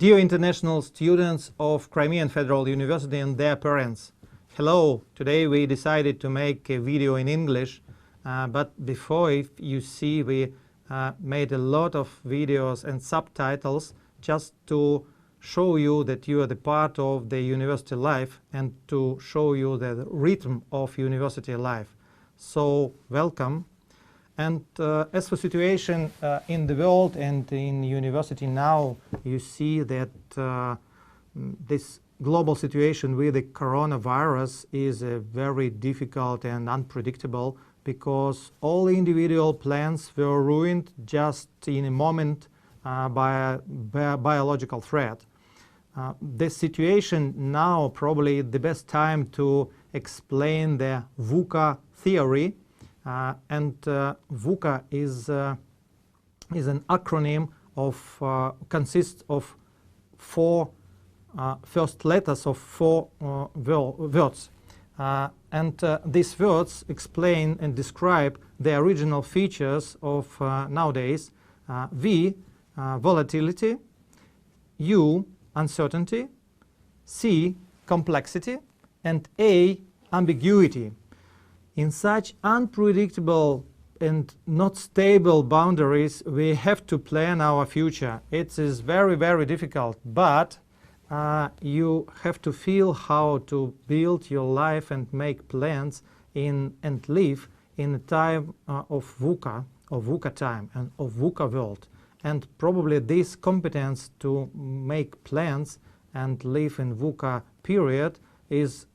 Dear international students of Crimean Federal University and their parents, hello. Today we decided to make a video in English, but before, if you see, we made a lot of videos and subtitles just to show you that you are the part of the university life and to show you the rhythm of university life. So welcome. And as for situation in the world and in university now, you see that this global situation with the coronavirus is very difficult and unpredictable, because all individual plans were ruined just in a moment by a biological threat. This situation now probably the best time to explain the VUCA theory. VUCA is an acronym of consists of four first letters of four words. These words explain and describe the original features of nowadays. V, volatility; U, uncertainty; C, complexity; and A, ambiguity. In such unpredictable and not stable boundaries, we have to plan our future. It is very, very difficult, but you have to feel how to build your life and make plans and live in a time of VUCA, time, and of VUCA world. And probably this competence to make plans and live in VUCA period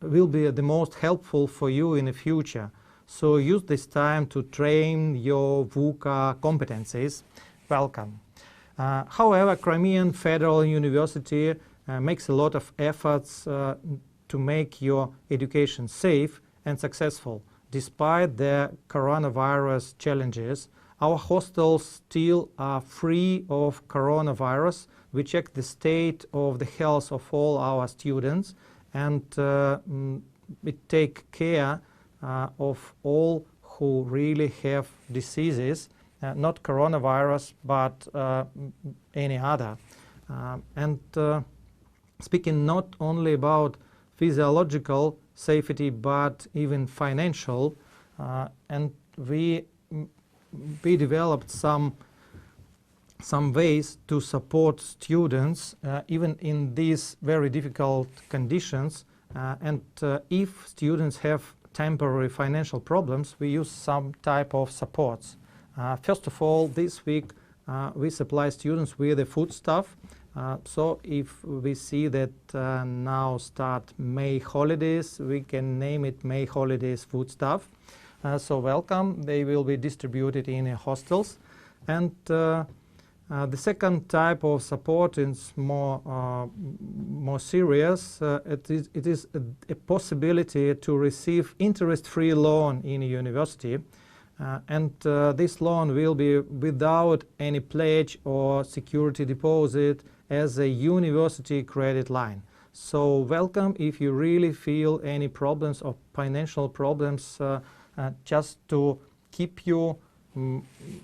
will be the most helpful for you in the future. So use this time to train your VUCA competencies. Welcome. However, Crimean Federal University makes a lot of efforts to make your education safe and successful. Despite the coronavirus challenges, our hostels still are free of coronavirus. We check the state of the health of all our students, and we take care of all who really have diseases, not coronavirus, but any other. Speaking not only about physiological safety, but even financial, and we developed some ways to support students even in these very difficult conditions. If students have temporary financial problems, we use some type of supports. First of all, this week we supply students with the food stuff. So if we see that now start May holidays, we can name it May holidays food stuff. So welcome. They will be distributed in hostels. And the second type of support is more serious. It is a possibility to receive interest-free loan in a university. This loan will be without any pledge or security deposit as a university credit line. So welcome if you really feel any problems or financial problems, just to keep you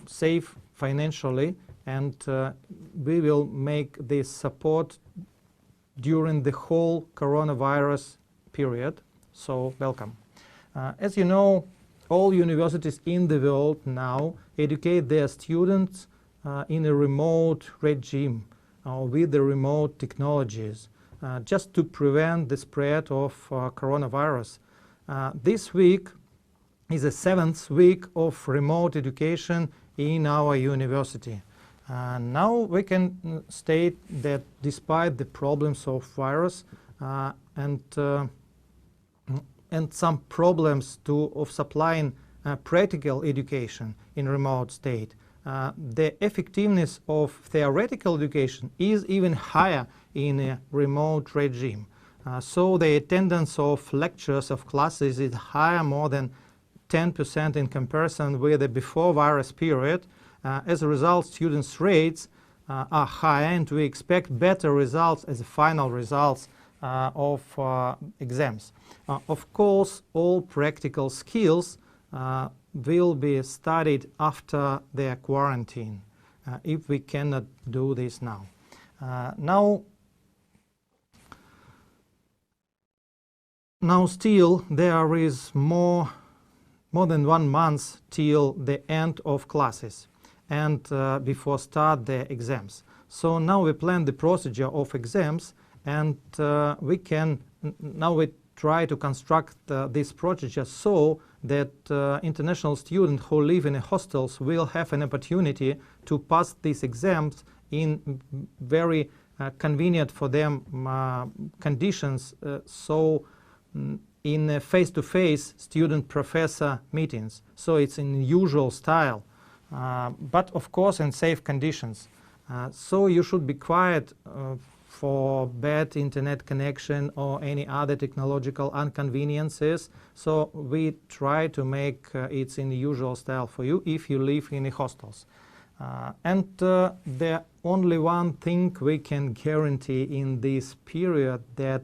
safe financially, and we will make this support during the whole coronavirus period. So welcome. As you know, all universities in the world now educate their students in a remote regime with the remote technologies, just to prevent the spread of coronavirus. This week is the 7th week of remote education in our university. Now we can state that despite the problems of virus and some problems of supplying practical education in remote state, the effectiveness of theoretical education is even higher in a remote regime. So the attendance of lectures of classes is higher, more than 10% in comparison with the before virus period. As a result, students' rates are high, and we expect better results as the final results of exams. Of course, all practical skills will be studied after their quarantine, if we cannot do this now. Now still there is more than 1 month till the end of classes and before start the exams. So now we plan the procedure of exams, and we try to construct this procedure so that international students who live in hostels will have an opportunity to pass these exams in very convenient for them conditions, in face-to-face student-professor meetings. So it's in usual style, but of course in safe conditions. So you should be quiet for bad internet connection or any other technological inconveniences. So we try to make it in the usual style for you if you live in the hostels. And the only one thing we can guarantee in this period that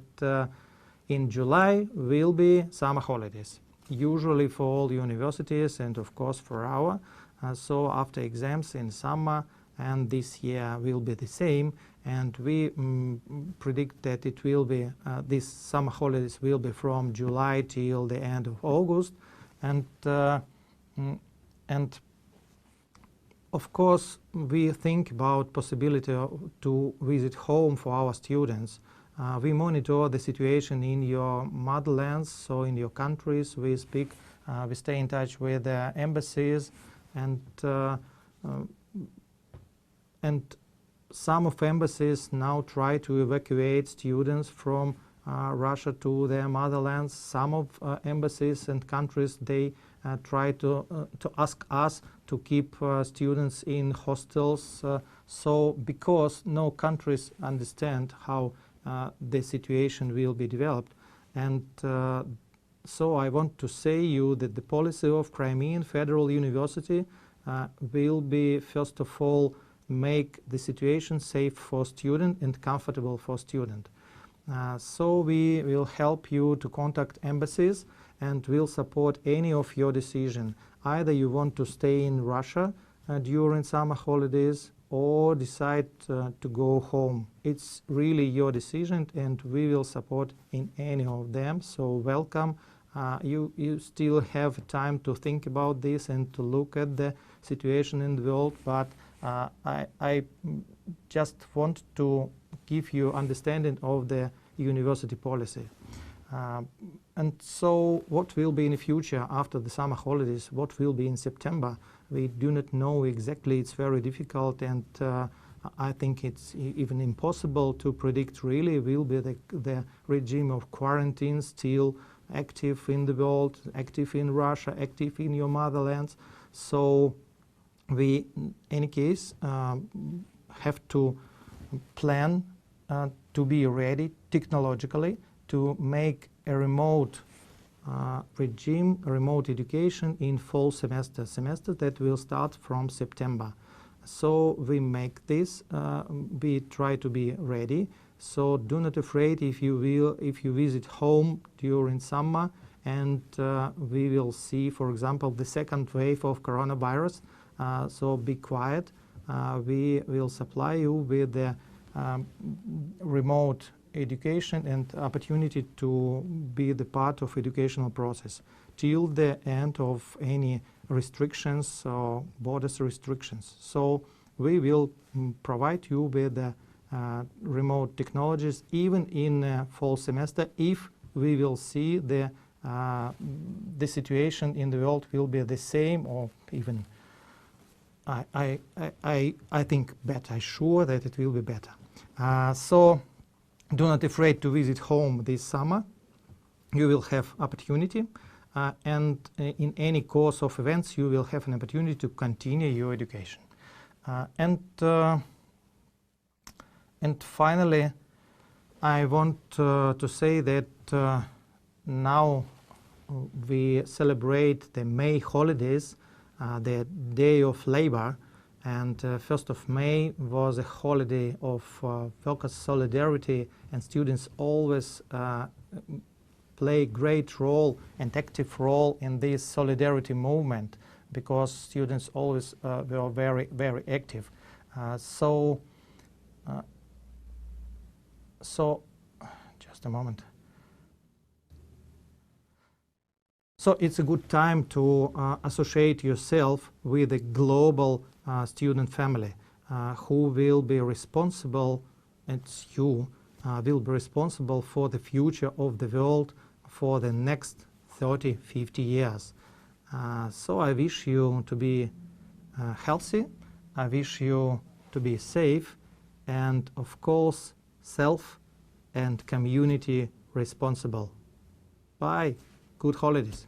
in July will be summer holidays, usually for all universities and of course for our. So after exams in summer, and this year will be the same, and we predict that it will be these summer holidays will be from July till the end of August, and of course we think about possibility to visit home for our students. We monitor the situation in your motherlands, so in your countries. We stay in touch with the embassies, and some of embassies now try to evacuate students from Russia to their motherlands. Some of embassies and countries, they try to ask us to keep students in hostels. So because no countries understand how the situation will be developed, and so I want to say you that the policy of Crimean Federal University will be, first of all, make the situation safe for student and comfortable for student. So we will help you to contact embassies and will support any of your decision. Either you want to stay in Russia during summer holidays or decide to go home. It's really your decision, and we will support in any of them. So welcome. You still have time to think about this and to look at the situation in the world, but I just want to give you understanding of the university policy. And so what will be in the future after the summer holidays? What will be in September? We do not know exactly. It's very difficult, and I think it's even impossible to predict really will be the regime of quarantine still active in the world, active in Russia, active in your motherlands. So we, in any case, have to plan to be ready technologically to make a remote regime, remote education in fall semester that will start from September. So we make this, we try to be ready. So do not afraid if you visit home during summer, and we will see, for example, the second wave of coronavirus. So be quiet. We will supply you with the remote education and opportunity to be the part of educational process till the end of any restrictions or borders restrictions. So we will provide you with the remote technologies even in fall semester if we will see the situation in the world will be the same or even I think better. I'm sure that it will be better. So do not afraid to visit home this summer. You will have opportunity, and in any course of events you will have an opportunity to continue your education. And finally, I want to say that now we celebrate the May holidays, the Day of Labor, and 1st of May was a holiday of workers' solidarity, and students always play great role and active role in this solidarity movement because students always were very, very active. So So, just a moment. So it's a good time to associate yourself with a global student family who will be responsible, and you will be responsible for the future of the world for the next 30, 50 years. So I wish you to be healthy, I wish you to be safe, and of course self and community responsible. Bye. Good holidays.